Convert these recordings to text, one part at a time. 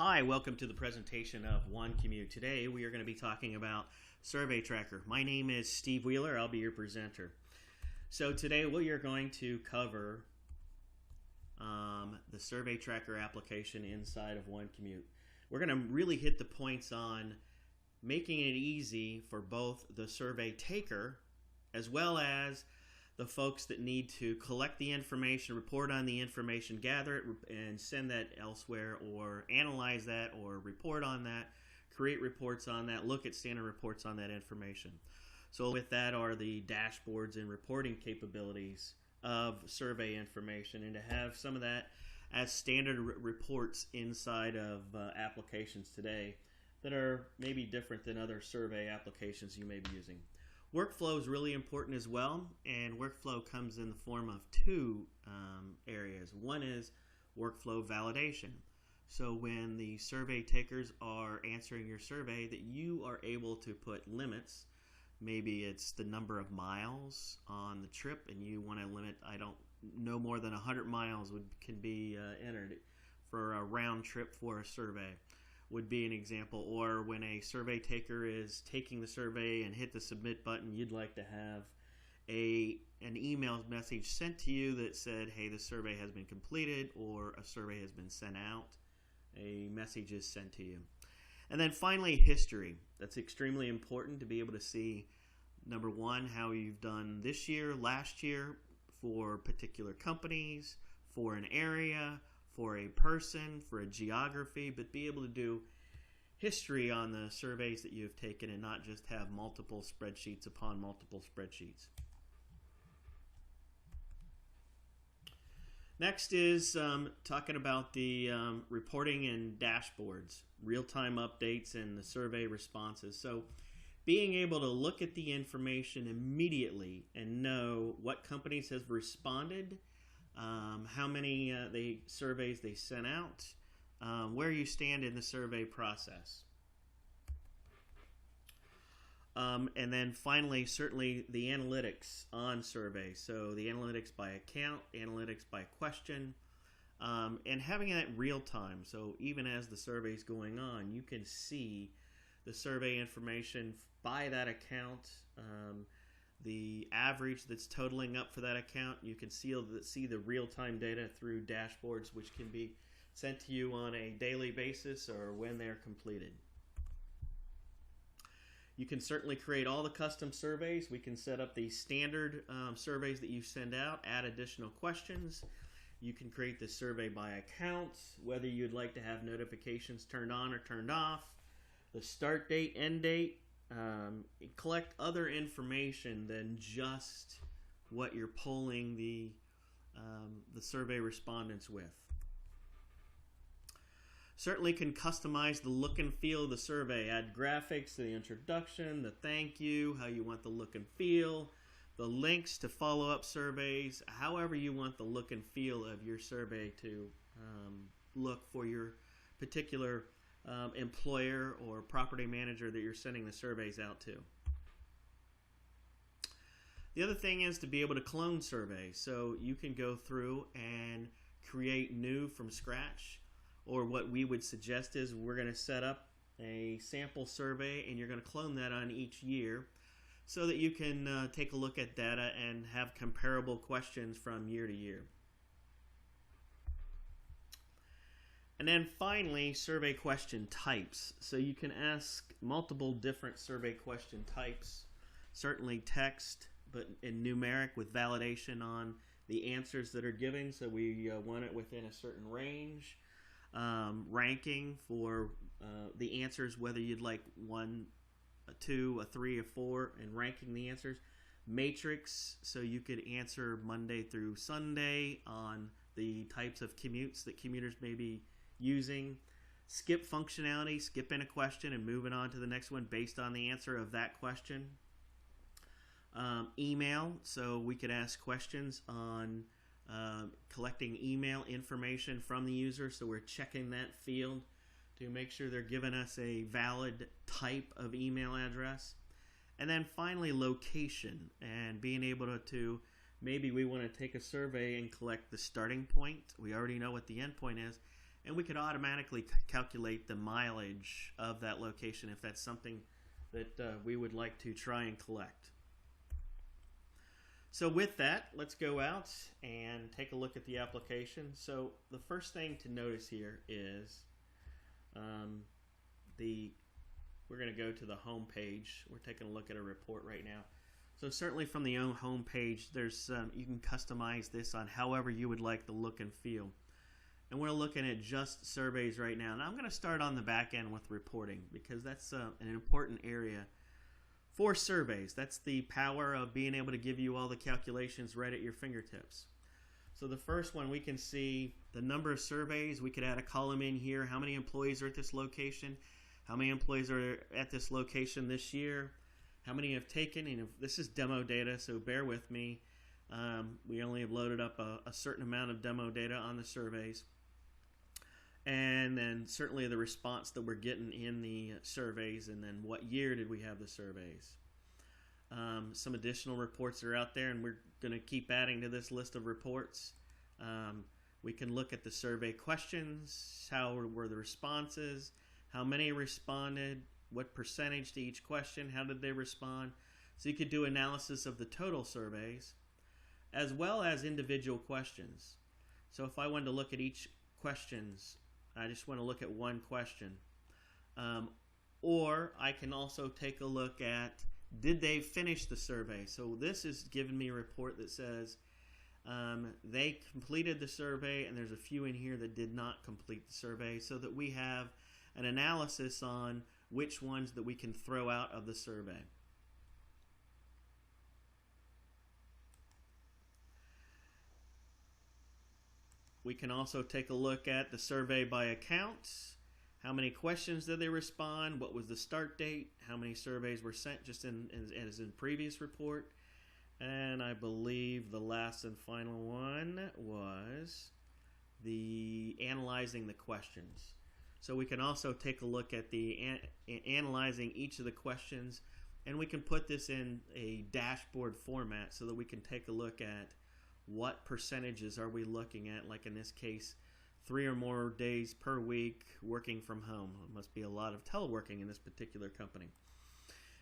Hi, welcome to the presentation of OneCommute. Today we are going to be talking about Survey Tracker. My name is Steve Wheeler. I'll be your presenter. So today we are going to cover the Survey Tracker application inside of OneCommute. We're going to really hit the points on making it easy for both the survey taker as well as the folks that need to collect the information, report on the information, gather it, and send that elsewhere, or analyze that, or report on that, create reports on that, look at standard reports on that information. So with that are the dashboards and reporting capabilities of survey information, and to have some of that as standard reports inside of applications today that are maybe different than other survey applications you may be using. Workflow is really important as well, and workflow comes in the form of two areas. One is workflow validation. So when the survey takers are answering your survey, that you are able to put limits. Maybe it's the number of miles on the trip, and you want to limit, no more than 100 miles can be entered for a round trip for a survey. Would be an example. Or when a survey taker is taking the survey and hit the submit button, you'd like to have an email message sent to you that said, hey, the survey has been completed, or a survey has been sent out. A message is sent to you. And then finally, history. That's extremely important to be able to see, number one, how you've done this year, last year, for particular companies, for an area, for a person, for a geography, but be able to do history on the surveys that you've taken and not just have multiple spreadsheets upon multiple spreadsheets. Next is talking about the reporting and dashboards, real-time updates and the survey responses. So being able to look at the information immediately and know what companies have responded, how many surveys they sent out, where you stand in the survey process. And then finally, certainly the analytics on surveys. So the analytics by account, analytics by question, and having that real time. So even as the survey is going on, you can see the survey information by that account, the average that's totaling up for that account. You can see the real-time data through dashboards, which can be sent to you on a daily basis or when they're completed. You can certainly create all the custom surveys. We can set up the standard surveys that you send out, add additional questions. You can create the survey by account, whether you'd like to have notifications turned on or turned off, the start date, end date, collect other information than just what you're polling the survey respondents with. Certainly can customize the look and feel of the survey, add graphics, the introduction, the thank you, how you want the look and feel, the links to follow-up surveys, however you want the look and feel of your survey to look for your particular employer or property manager that you're sending the surveys out to. The other thing is to be able to clone surveys. So you can go through and create new from scratch, or what we would suggest is we're going to set up a sample survey and you're going to clone that on each year so that you can take a look at data and have comparable questions from year to year. And then finally, survey question types. So you can ask multiple different survey question types, certainly text, but in numeric with validation on the answers that are given. So we want it within a certain range. Ranking for the answers, whether you'd like 1, a 2, a 3, a 4, and ranking the answers. Matrix, so you could answer Monday through Sunday on the types of commutes that commuters may be using. Skip functionality, skip in a question and moving on to the next one based on the answer of that question. Email, so we could ask questions on collecting email information from the user, so we're checking that field to make sure they're giving us a valid type of email address. And then finally, location, and being able to maybe we want to take a survey and collect the starting point. We already know what the end point is, and we could automatically calculate the mileage of that location if that's something that we would like to try and collect. So with that, let's go out and take a look at the application. So the first thing to notice here is we're going to go to the home page. We're taking a look at a report right now. So certainly from the home page, there's you can customize this on however you would like the look and feel. And we're looking at just surveys right now. Now I'm going to start on the back end with reporting because that's an important area for surveys. That's the power of being able to give you all the calculations right at your fingertips. So the first one, we can see the number of surveys. We could add a column in here. How many employees are at this location? How many employees are at this location this year? How many have taken? And this is demo data, so bear with me. We only have loaded up a certain amount of demo data on the surveys. And then certainly the response that we're getting in the surveys, and then what year did we have the surveys. Some additional reports are out there, and we're going to keep adding to this list of reports. We can look at the survey questions, how were the responses, how many responded, what percentage to each question, how did they respond. So you could do analysis of the total surveys as well as individual questions. So if I wanted to look at each questions, I just want to look at one question. Or I can also take a look at, did they finish the survey? So this is giving me a report that says they completed the survey, and there's a few in here that did not complete the survey, so that we have an analysis on which ones that we can throw out of the survey. We can also take a look at the survey by account. How many questions did they respond? What was the start date? How many surveys were sent, just as in previous report? And I believe the last and final one was the analyzing the questions. So we can also take a look at the analyzing each of the questions, and we can put this in a dashboard format so that we can take a look at what percentages are we looking at, like in this case, 3 or more days per week working from home. It must be a lot of teleworking in this particular company.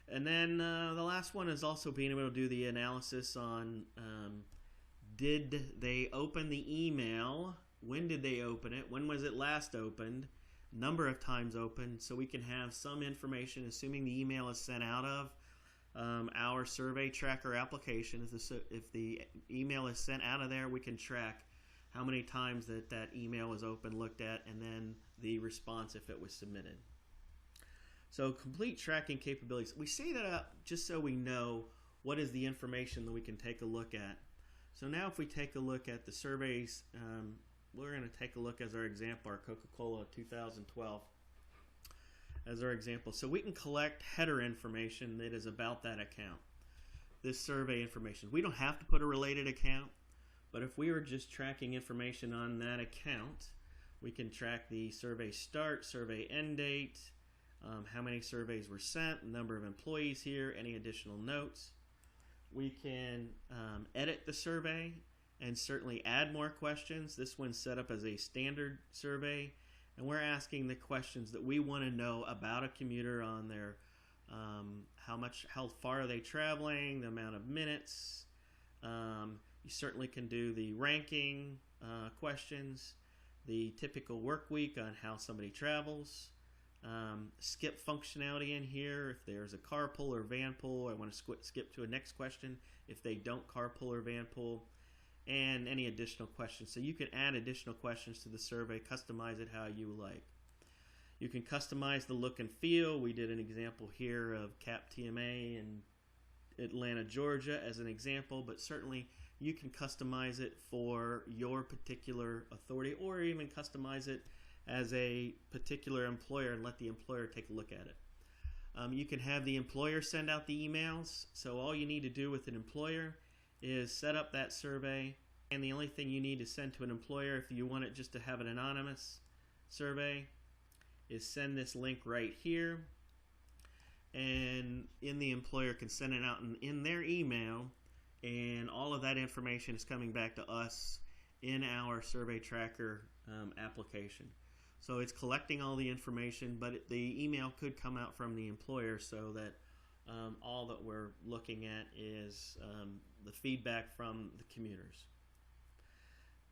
And then the last one is also being able to do the analysis on did they open the email, when did they open it, when was it last opened, number of times opened, so we can have some information, assuming the email is sent out of our survey tracker application. If the email is sent out of there, we can track how many times that email was opened, looked at, and then the response if it was submitted. So complete tracking capabilities. We say that up just so we know what is the information that we can take a look at. So now if we take a look at the surveys, we're going to take a look as our example, our Coca-Cola 2012 as our example. So we can collect header information that is about that account, this survey information. We don't have to put a related account, but if we were just tracking information on that account, we can track the survey start, survey end date, how many surveys were sent, number of employees here, any additional notes. We can edit the survey and certainly add more questions. This one's set up as a standard survey, and we're asking the questions that we want to know about a commuter on their how far are they traveling, the amount of minutes. You certainly can do the ranking questions, the typical work week on how somebody travels, skip functionality in here. If there's a carpool or van pull, I want to skip to a next question if they don't carpool or van pull, and any additional questions. So you can add additional questions to the survey, customize it how you like. You can customize the look and feel. We did an example here of CAP TMA in Atlanta, Georgia as an example, but certainly you can customize it for your particular authority, or even customize it as a particular employer and let the employer take a look at it. You can have the employer send out the emails. So all you need to do with an employer is set up that survey, and the only thing you need to send to an employer, if you want it just to have an anonymous survey, is send this link right here, and the employer can send it out in their email, and all of that information is coming back to us in our survey tracker application. So it's collecting all the information, but the email could come out from the employer, so that all that we're looking at is the feedback from the commuters.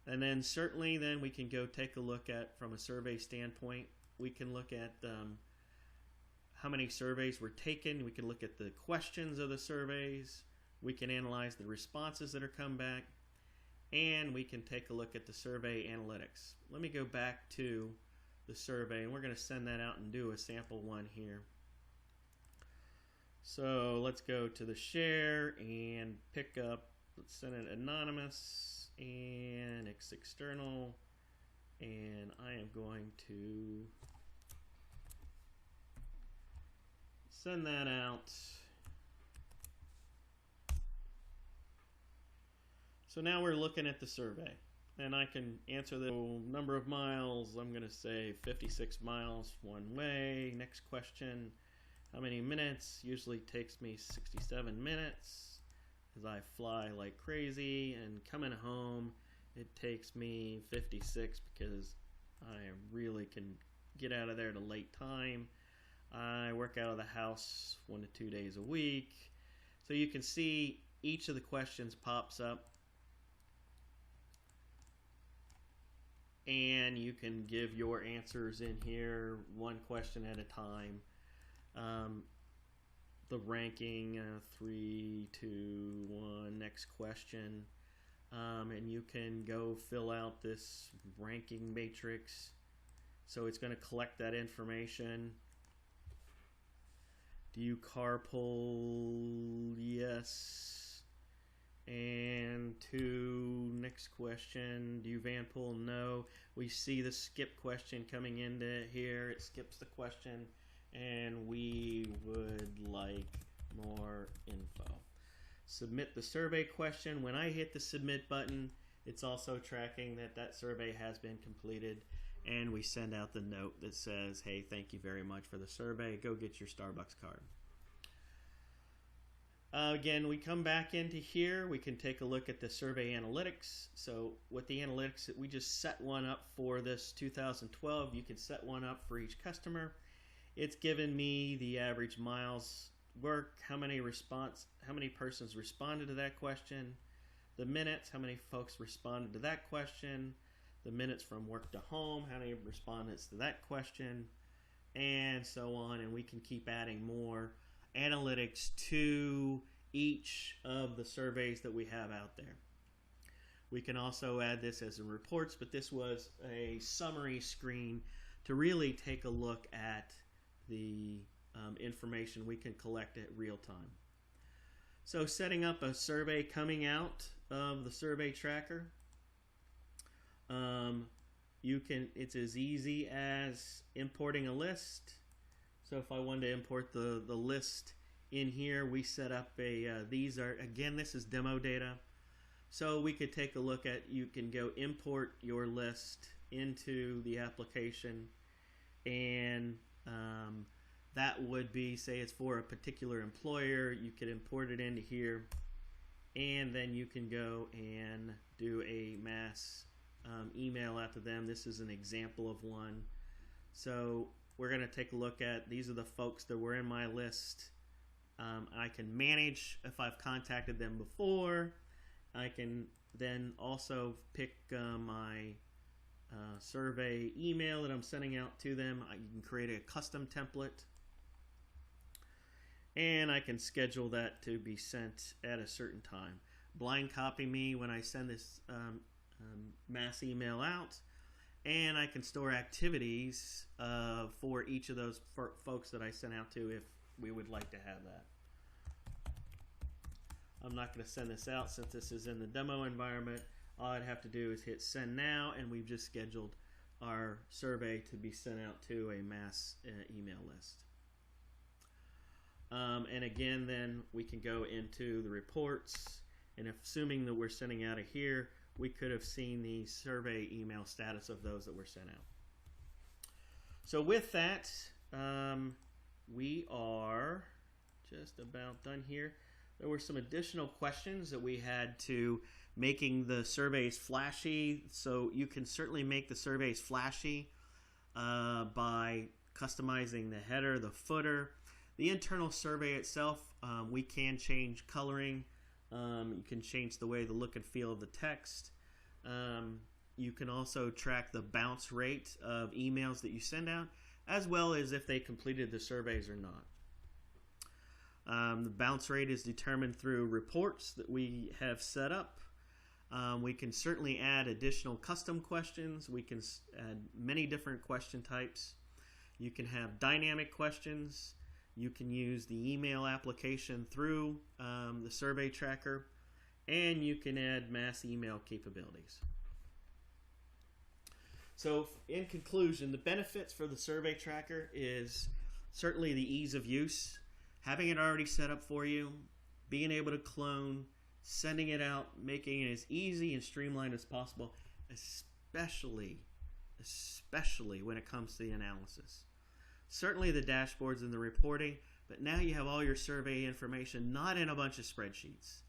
And then certainly then we can go take a look at, from a survey standpoint, we can look at how many surveys were taken. We can look at the questions of the surveys. We can analyze the responses that are come back. And we can take a look at the survey analytics. Let me go back to the survey, and we're going to send that out and do a sample one here. So let's go to the share and pick up, let's send it anonymous and it's external, and I am going to send that out. So now we're looking at the survey, and I can answer the number of miles. I'm going to say 56 miles one way. Next question, how many minutes? Usually takes me 67 minutes as I fly like crazy, and coming home it takes me 56 because I really can get out of there at a late time. I work out of the house 1 to 2 days a week. So you can see each of the questions pops up, and you can give your answers in here one question at a time. The ranking, 3, 2, 1, next question. And you can go fill out this ranking matrix. So it's going to collect that information. Do you carpool? Yes. And 2, next question. Do you vanpool? No. We see the skip question coming into here. It skips the question, and we would like more info. Submit the survey question. When I hit the submit button, it's also tracking that that survey has been completed, and we send out the note that says, hey, thank you very much for the survey. Go get your Starbucks card. Again, we come back into here. We can take a look at the survey analytics. So with the analytics, we just set one up for this 2012. You can set one up for each customer. It's given me the average miles worked, how many persons responded to that question, the minutes, how many folks responded to that question, the minutes from work to home, how many respondents to that question, and so on. And we can keep adding more analytics to each of the surveys that we have out there. We can also add this as in reports, but this was a summary screen to really take a look at the information we can collect at real time. So setting up a survey coming out of the survey tracker, it's as easy as importing a list. So if I wanted to import the list in here, we set up this is demo data. So we could take a look at, you can go import your list into the application, and that would be, say it's for a particular employer, you could import it into here, and then you can go and do a mass email out to them. This is an example of one. So we're going to take a look at, these are the folks that were in my list. I can manage if I've contacted them before. I can then also pick my survey email that I'm sending out to them. You can create a custom template, and I can schedule that to be sent at a certain time. Blind copy me when I send this mass email out, and I can store activities for each of those folks that I sent out to if we would like to have that. I'm not going to send this out since this is in the demo environment. All I'd have to do is hit send now, and we've just scheduled our survey to be sent out to a mass email list. And again, then we can go into the reports, and assuming that we're sending out of here, we could have seen the survey email status of those that were sent out. So with that, we are just about done here. There were some additional questions that we had to making the surveys flashy. So you can certainly make the surveys flashy. by customizing the header, the footer. The internal survey itself, we can change coloring. You can change the way the look and feel of the text. You can also track the bounce rate of emails that you send out, as well as if they completed the surveys or not. The bounce rate is determined through reports that we have set up. We can certainly add additional custom questions. We can add many different question types. You can have dynamic questions. You can use the email application through the survey tracker, and you can add mass email capabilities. So in conclusion, the benefits for the survey tracker is certainly the ease of use, having it already set up for you, being able to clone, sending it out, making it as easy and streamlined as possible, especially when it comes to the analysis. Certainly the dashboards and the reporting, but now you have all your survey information not in a bunch of spreadsheets.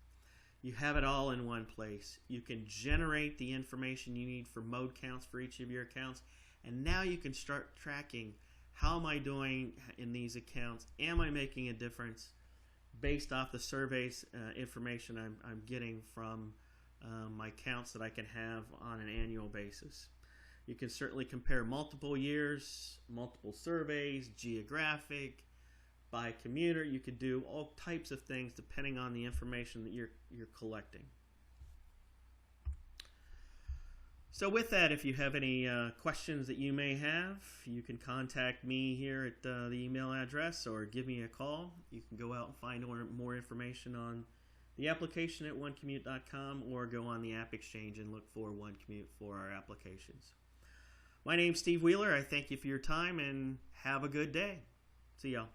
You have it all in one place. You can generate the information you need for mode counts for each of your accounts, and now you can start tracking, how am I doing in these accounts? Am I making a difference based off the surveys information I'm getting from my counts that I can have on an annual basis? You can certainly compare multiple years, multiple surveys, geographic, by commuter. You could do all types of things depending on the information that you're collecting. So with that, if you have any questions that you may have, you can contact me here at the email address or give me a call. You can go out and find more information on the application at OneCommute.com or go on the App Exchange and look for OneCommute for our applications. My name's Steve Wheeler. I thank you for your time and have a good day. See y'all.